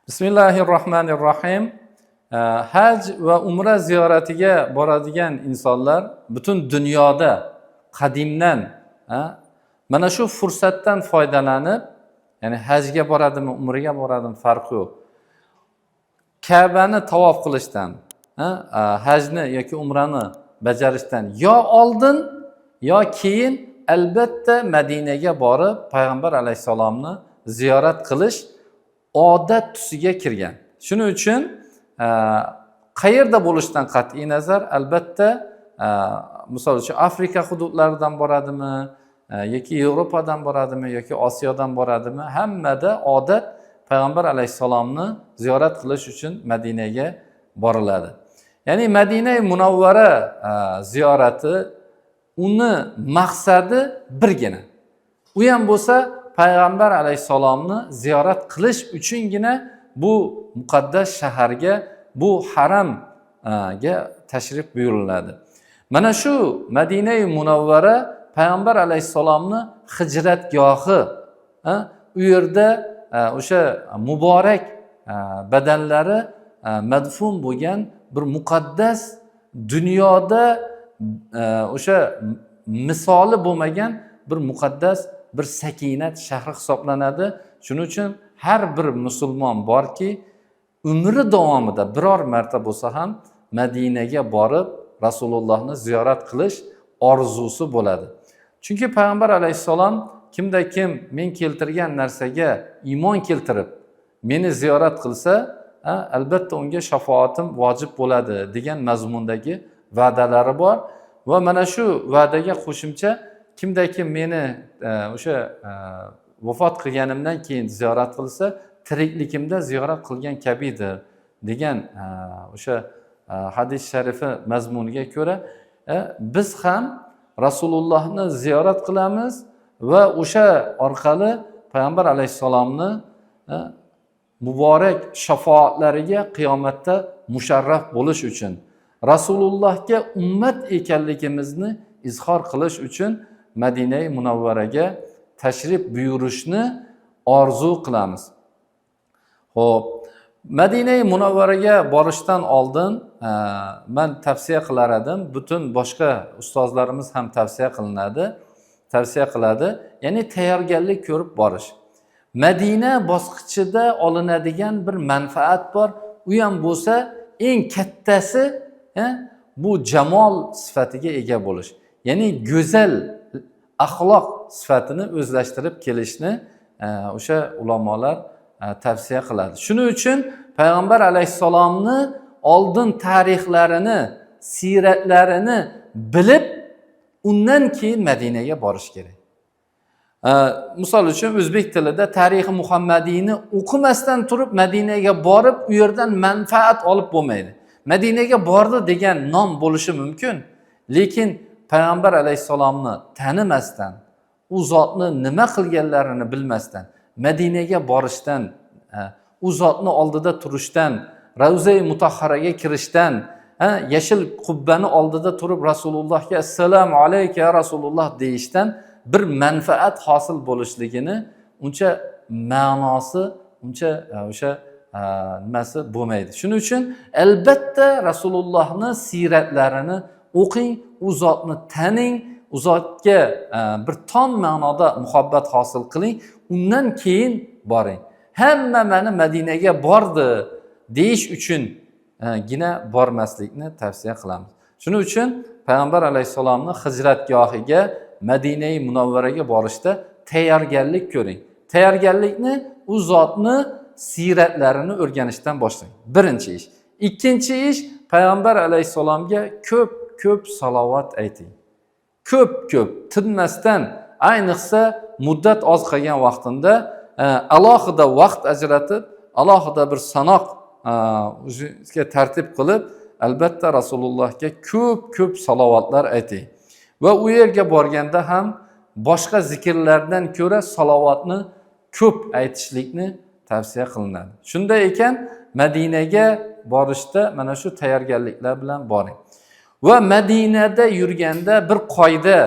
Bismillahirrohmanirrohim. Haj va umra ziyoratiga boradigan insonlar butun dunyoda qadimdan mana shu fursatdan foydalanib, ya'ni hajga boradimi, umraga boradimi farqi yo'q. Ka'bani tavof qilishdan, hajni yoki umrani bajarishdan yo oldin yo keyin albatta Madinaga borib payg'ambar alayhissalomni ziyorat qilish odat tusiga kirgan. Shuning uchun qayerda bo'lishidan qat'iy nazar albatta misol uchun Afrika hududlaridan boradimi yoki Yevropadan boradimi yoki Osiyodan boradimi, hammada odat payg'ambar alayhissalomni ziyorat qilish uchun Madinaga boriladi. Ya'ni Madina-i Munavvara ziyorati uni maqsadi birgina. U ham bo'lsa payg'ambar alayhissalomni ziyorat qilish uchungina bu muqaddas shaharga, bu haramga tashrif buyuriladi. Mana shu Madina-i Munavvara payg'ambar alayhissalomni hijratgohi. U yerda o'sha muborak badanlari madfun bo'lgan bir muqaddas, dunyoda o'sha misoli bo'lmagan bir muqaddas bir sakinat shahri hisoblanadi. Shuning uchun har bir musulmon borki, umri davomida biror marta bo'lsa ham Madinaga borib Rasulullohni ziyorat qilish orzusi bo'ladi. Chunki payg'ambar alayhissalom kimda kim men keltirgan narsaga iymon keltirib meni ziyorat qilsa, albatta unga shafaatim vojib bo'ladi degan mazmundagi va'dalari bor va mana shu va'daga qo'shimcha kimda kim meni o'sha vafot qilganimdan keyin ziyorat qilsa, tirikligimda ziyorat qilgan kabidir degan o'sha hadis sharifi mazmuniga ko'ra biz ham Rasulullohni ziyorat qilamiz va o'sha orqali payg'ambar alayhissalomni muborak shafaatlariga qiyomatda musharraf bo'lish uchun, Rasulullohga ummat ekanligimizni izhor qilish uchun Madina-i Munavvaraga tashrif buyurishni orzu qilamiz. Xo'p, Madina-i Munavvaraga borishdan oldin men tavsiya qilar edim, butun boshqa ustozlarimiz ham tavsiya qiladi. Ya'ni tayyorgarlik ko'rib borish. Madina bosqichida olinadigan bir manfaat bor. U ham bo'lsa eng kattasi bu jamol sifatiga ega bo'lish. Ya'ni go'zal axloq sifatini o'zlashtirib kelishni o'sha ulamolar tavsiya qiladi. Shuning uchun payg'ambar alayhissalomni oldin tarixlarini, siyratlarini bilib, undan keyin Madinaga borish kerak. Misol uchun o'zbek tilida tarixi Muhammadiyni o'qimasdan turib Madinaga borib, u yerdan manfaat olib bo'lmaydi. Madinaga bordi degan nom bo'lishi mumkin, lekin payg'ambar alayhissalomni tanimasdan, u zotni nima qilganlarini bilmasdan, Madinaga borishdan, u zotni oldida turishdan, Ravza-i Mutahharaga kirishdan, yashil qubbani oldida turib Rasulullohga assalomu alayka ya Rasululloh deyishdan bir manfaat hosil bo'lishligini uncha ma'nosi, uncha o'sha nimasi bo'lmaydi. Shuning uchun albatta Rasulullohni siyratlarini o'qing, u zotni taning, u zotga bir tom ma'noda muhabbat hosil qiling, undan keyin boring. Hamma meni Madinaga bordi deyish uchun gina bormaslikni tavsiya qilamiz. Shuning uchun payg'ambar alayhissalomni hijratgohiga Madina-i Munavvaraga borishda tayyorgarlik ko'ring. Tayyorgarlikni u zotni siyratlarini o'rganishdan boshlang. Birinchi ish. Ikkinchi ish, payg'ambar alayhissalomga ko'p salovat ayting. Ko'p tinmasdan, ayniqsa muddat oz qolgan vaqtinda alohida vaqt ajratib, alohida bir sanoq o'zingizga tartib qilib, albatta Rasulullohga ko'p salovatlar ayting. Va u yerga borganda ham boshqa zikrlardan ko'ra salovatni ko'p aytishlikni tavsiya qilinadi. Shunday ekan, Madinaga borishda mana shu tayyorgarliklar bilan boring. Va Madinada yurganda bir qoida,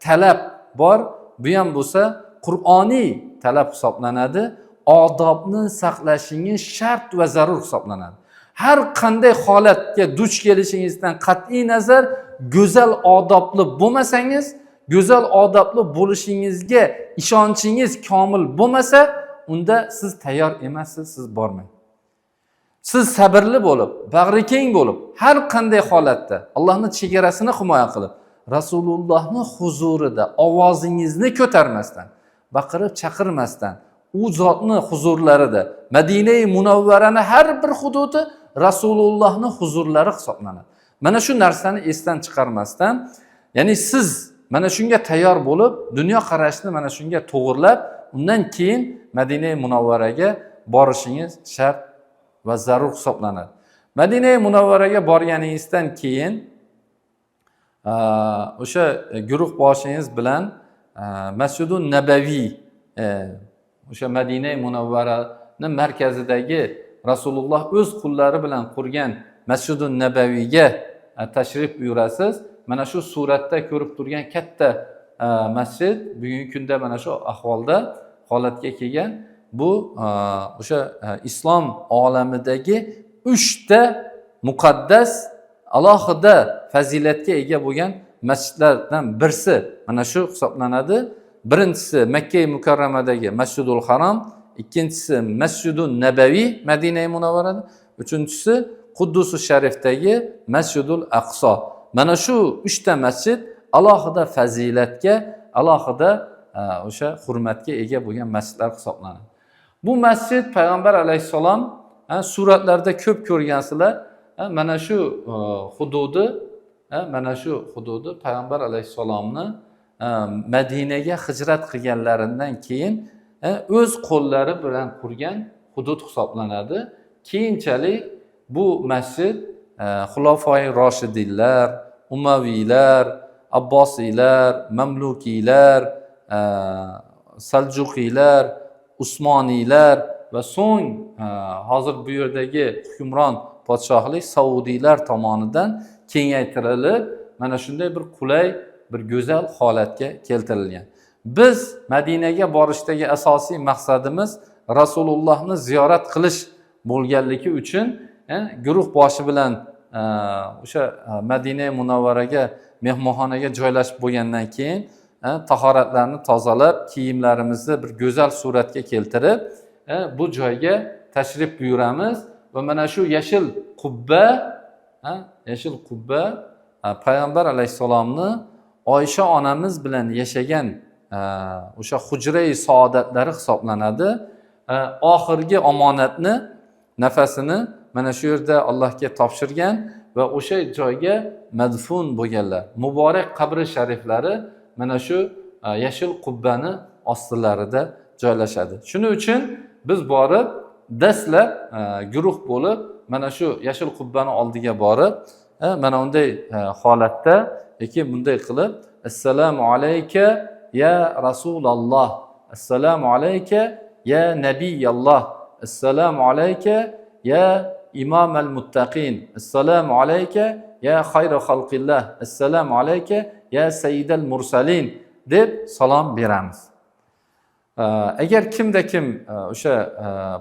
talab bor. Bu ham bo'lsa Qur'oniy talab hisoblanadi. odobni saqlashingiz shart va zarur hisoblanadi. Har qanday holatga duch kelishingizdan qat'iy nazar go'zal odobli bo'lmasangiz, go'zal odobli bo'lishingizga ishonchingiz komil bo'lmasa, unda siz tayyor emassiz, siz bormang. Siz sabrli bo'lib, bag'rikeng bo'lib, har qanday holatda Allohning chegarasini himoya qilib, Rasulullohning huzurida ovozingizni ko'tarmasdan, baqirib chaqirmasdan, u zotning huzurlarida, Madina-i Munavvarani har bir hududi Rasulullohning huzurlari hisoblanadi. Mana shu narsani esdan chiqarmasdan, ya'ni siz mana shunga tayyor bo'lib, dunyo qarashni mana shunga to'g'rilab, undan keyin Madina-i Munavvaraga borishingiz shart va zarur hisoblanadi. Madina-i Munavvaraga borganingizdan keyin o'sha guruh boshingiz bilan Masjidun Nabaviy, o'sha Madina-i Munavvaraning markazidagi Rasululloh o'z qo'llari bilan qurgan Masjidun Nabaviyga tashrif buyurasiz. Mana shu suratda ko'rib turgan katta masjid bugungi kunda mana shu ahvolda holatga kelgan. Bu o'sha islom olamidagi 3 ta muqaddas, alohida fazilatga ega bo'lgan masjidlardan birisi mana shu hisoblanadi. Birinchisi Makka Mukarramadagi Masjidul Harom, ikkinchisi Masjidun Nabaviy Madina-i Munavvarada, uchinchisi Quddus-u Sharifdagi Masjidul Aqso. Mana shu 3 ta masjid alohida fazilatga, alohida o'sha hurmatga ega bo'lgan masjidlar hisoblanadi. Bu masjid Payg'ambar alayhissalom suratlarda ko'p ko'rgansizlar. Mana shu hududi Payg'ambar alayhissalomni Madinaga hijrat qilganlaridan keyin o'z qo'llari bilan qurgan hudud hisoblanadi. Keyinchalik bu masjid Xulofoi Roshidinlar, Umaviylar, Abbosiylar, Mamlukiylar, Saljuqiylar, Usmoniylar va so'ng hozir bu yerdagi hukmron podshohlik Saudiylar tomonidan kengaytirilib, mana shunday bir qulay, bir go'zal holatga keltirilgan. Biz Madinaga borishdagi asosiy maqsadimiz Rasulullohni ziyorat qilish bo'lganligi uchun guruh boshi bilan o'sha Madina-i Munavvaraga mehmonxonaga joylashib bo'lgandan keyin tahoratlarni tozalab, kiyimlarimizni bir go'zal suratga keltirib, bu joyga tashrif buyuramiz va mana shu yashil qubba Payg'ambar alayhissalomni Oysha onamiz bilan yashagan o'sha hujra-i saodatlari hisoblanadi. Oxirgi omonatni, nafasini mana shu yerda Allohga topshirgan va o'sha joyga madfun bo'lganlar. Muborak qabri shariflari mana shu yashil qubbani ostilarida joylashadi. Shuning uchun biz borib, dastlab guruh bo'lib, mana shu yashil qubbani oldiga borib, mana unday holatda, lekin bunday qilib, assalomu alayka ya Rasululloh, assalomu alayka ya Nabiyalloh, assalomu alayka ya imom al-muttaqin, assalomu alayka ya xayru xalqillah, assalomu alayka ya sayyidal mursalin deb salom beramiz. Agar kimda kim o'sha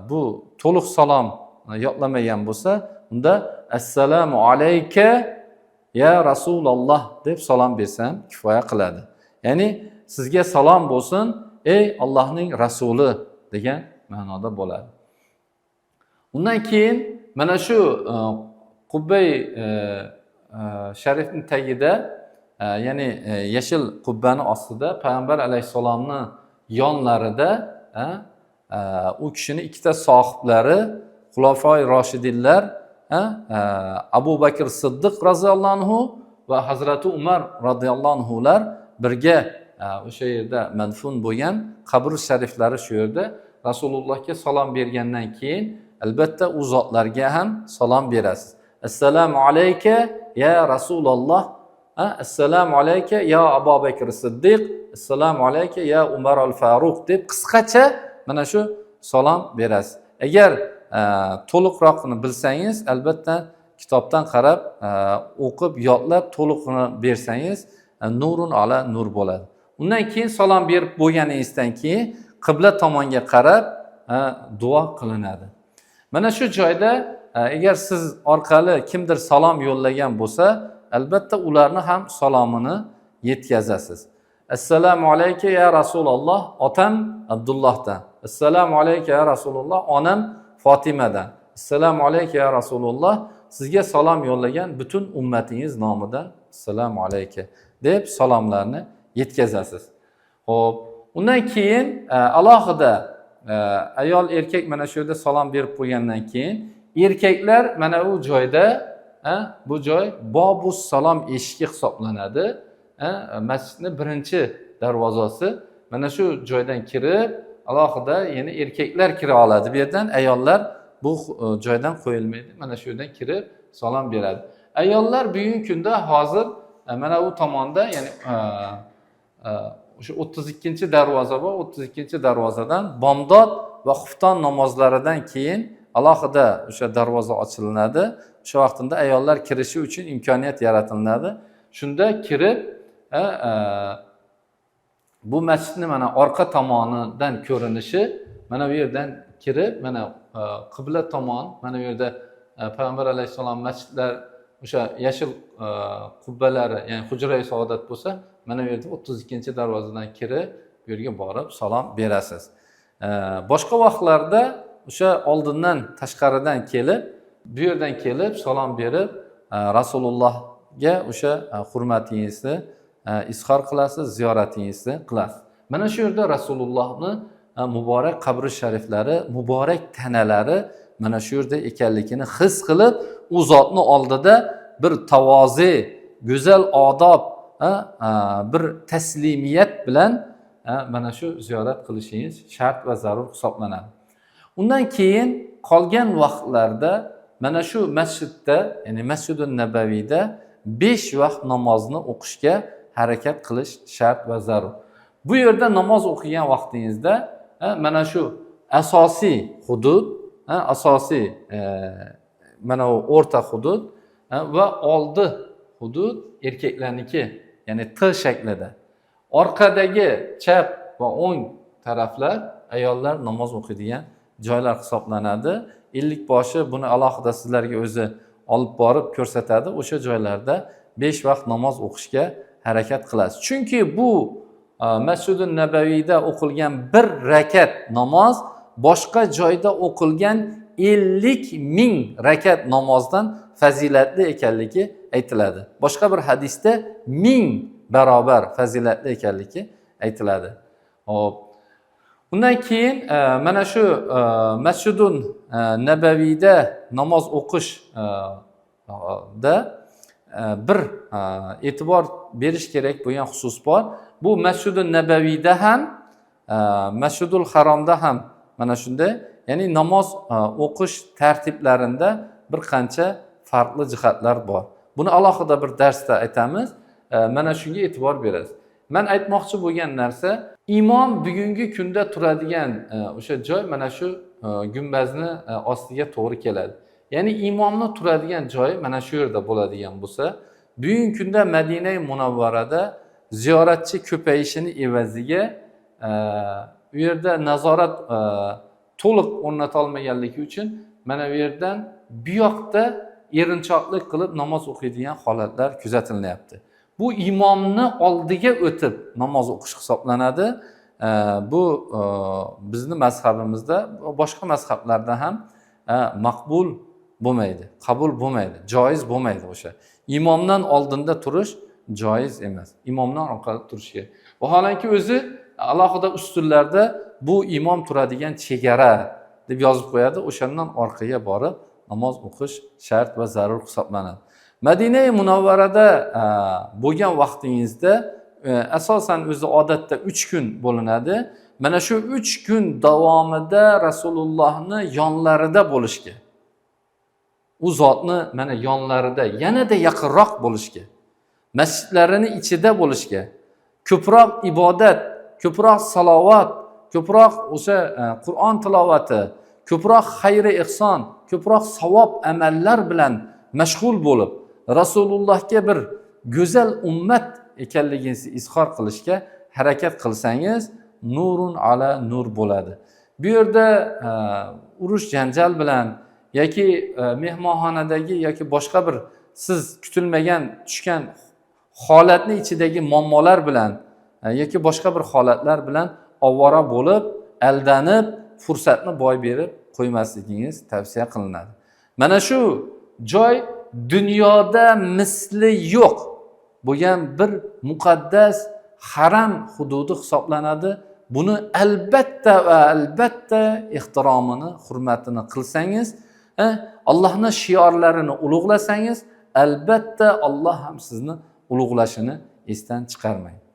bu to'liq salom yodlamagan bo'lsa, unda assalomu alayka ya Rasululloh deb salom bersam kifoya qiladi. Ya'ni sizga salom bo'lsin, ey Allohning rasuli degan ma'noda bo'ladi. Undan keyin mana shu qubbai sharifning tagida, ya'ni yashil qubbani ostida Payg'ambar alayhissalomni yonlarida u kishini ikkita sohiblari, Xulofoi Roshidinlar, Abu Bakr Siddiq roziyallohu anhu va Hazrati Umar roziyallohu anhular birga o'sha yerda madfun bo'lgan, qabr shariflari shu yerda. Rasulullohga salom bergandan keyin albatta u zotlarga ham salom berasiz. Assalomu alayka ya Rasululloh, assalomu alayka ya Abu Bakr Siddiq, assalomu alayka ya Umar al-Faruq deb qisqacha mana shu salom berasiz. Agar to'liqroqni bilsangiz, albatta kitobdan qarab, o'qib, yodlab to'liqni bersangiz, nurun ala nur bo'ladi. Undan keyin salom berib bo'lganingizdan keyin qibla tomonga qarab, duo qilinadi. Mana shu joyda agar siz orqali kimdir salom yo'llagan bo'lsa, albatta ularni ham salomini yetkazasiz. Assalomu alayka ya Rasululloh, otam Abdullohdan. Assalomu alayka ya Rasululloh, onam Fotimadan. Assalomu alayka ya Rasululloh, sizga salom yo'llagan butun ummatingiz nomidan assalomu alayka deb salomlarni yetkazasiz. Xo'p, undan keyin alohida ayol erkak mana shu yerda salom berib qo'ygandan keyin erkaklar mana u joyda bu joy Bobus salom eshigi hisoblanadi. Masjidning birinchi darvozasi mana shu joydan kirib alohida yana erkaklar kira oladi. Bu yerdan ayollar bu joydan qo'yilmaydi. Mana shu yerdan kirib salom beradi. Ayollar bugungi kunda hozir mana u tomonda, ya'ni o'sha 32 darvoza bor. 32 darvozadan bomdod va xufton namozlaridan keyin alohida o'sha darvoza ochilinadi. O'sha vaqtda ayollar kirishi uchun imkoniyat yaratiladi. Shunda kirib bu masjidning mana orqa tomonidan ko'rinishi, mana bu yerdan kirib, mana qibla tomon, mana bu yerda Payg'ambar alayhissalom masjidlar o'sha yashil qubbalari, ya'ni hujra-i saodat bo'lsa, mana bu yerda 32 darvozadan kirib, bu yerga borib salom berasiz. Boshqa vaqtlarda o'sha oldindan tashqaridan kelib, bu yerdan kelib salom berib, Rasulullohga o'sha hurmatingizni izhor qilasiz, ziyoratingizni qilasiz. Mana shu yerda Rasulullohning muborak qabri shariflari, muborak tanalari mana shu yerda ekanligini his qilib, u zotning oldida bir tavozi, go'zal odob, bir taslimiyat bilan mana shu ziyorat qilishingiz shart va zarur hisoblanadi. Undan keyin qolgan vaqtlarda mana shu masjidda, ya'ni Masjidun Nabaviyda 5 vaqt namozni o'qishga harakat qilish shart va zarur. Bu yerda namoz o'qigan vaqtingizda mana shu asosiy hudud, asosiy mana u o'rta hudud va oldi hudud erkaklarniki, ya'ni T shaklida. Orqadagi chap va o'ng taraflar ayollar namoz o'qiydigan joylar hisoblanadi. Illik boshi buni alohida sizlarga o'zi olib borib ko'rsatadi. O'sha joylarda 5 vaqt namoz o'qishga harakat qilasiz. Chunki bu Masjidun Nabaviyda o'qilgan bir rakat namoz boshqa joyda o'qilgan 50,000 rakat namozdan fazilatli ekanligi aytiladi. Boshqa bir hadisda 1000 barobar fazilatli ekanligi aytiladi. Hop. Undan keyin mana shu Masjidun Nabaviyda namoz o'qish da bir e'tibor berish kerak bo'lgan xusus bor. Bu Masjidun Nabaviyda ham, Masjidul Haromda ham mana shunday, ya'ni namoz o'qish tartiblarida bir qancha farqli jihatlar bor. Buni alohida bir darsda aytamiz. Mana shunga e'tibor berasiz. Men aytmoqchi bo'lgan narsa, imom bugungi kunda turadigan o'sha joy mana shu gumbazni ostiga to'g'ri keladi. Ya'ni imomning turadigan joyi mana shu yerda bo'ladigan bo'lsa, bugungi kunda Madina-i Munavvarada ziyoratchi ko'payishini evaziga u yerda nazorat to'liq o'rnata olmaganligi uchun mana bu yerdan bu yoqda erinchoqlik qilib namoz o'qiydigan holatlar kuzatilyapti. Bu imomni oldiga o'tib namoz o'qish hisoblanadi. Bu bizning mazhabimizda, boshqa mazhablarda ham maqbul bo'lmaydi, qabul bo'lmaydi, joiz bo'lmaydi o'sha. Imomdan oldinda turish joiz emas. Imomdan orqada turish kerak. Vaholanki o'zi alohida ustunlarda bu imom turadigan chegara deb yozib qo'yadi. O'shandan orqaga borib namoz o'qish shart va zarur hisoblanadi. Madina-i Munavvarada bo'lgan vaqtingizda asosan o'zi odatda 3 kun bo'linadi. Mana shu 3 kun davomida Rasulullohni yonlarida bo'lishga, u zotni mana yonlarida yanada yaqinroq bo'lishga, masjidlarining ichida bo'lishga, ko'proq ibodat, ko'proq salovat, ko'proq o'sha Qur'on tilovati, ko'proq xayr-i ihson, ko'proq savob amallar bilan mashg'ul bo'lib, Rasulullohga bir go'zal ummat ekanligingizni izhor qilishga harakat qilsangiz, nurun ala nur bo'ladi. Bu yerda urush janjal bilan yoki mehmonxonadagi yoki boshqa bir siz kutilmagan tushgan holatni ichidagi muammolar bilan yoki boshqa bir holatlar bilan ovora bo'lib, aldanib, fursatni boy berib qo'ymasligingiz tavsiya qilinadi. Mana shu joy dunyoda misli yo'q bo'lgan bir muqaddas haram hududi hisoblanadi. Buni albatta va albatta ehtiromini, hurmatini qilsangiz, Allohning shiorlarini ulug'lasangiz, albatta Alloh ham sizni ulug'lashini esdan chiqarmang.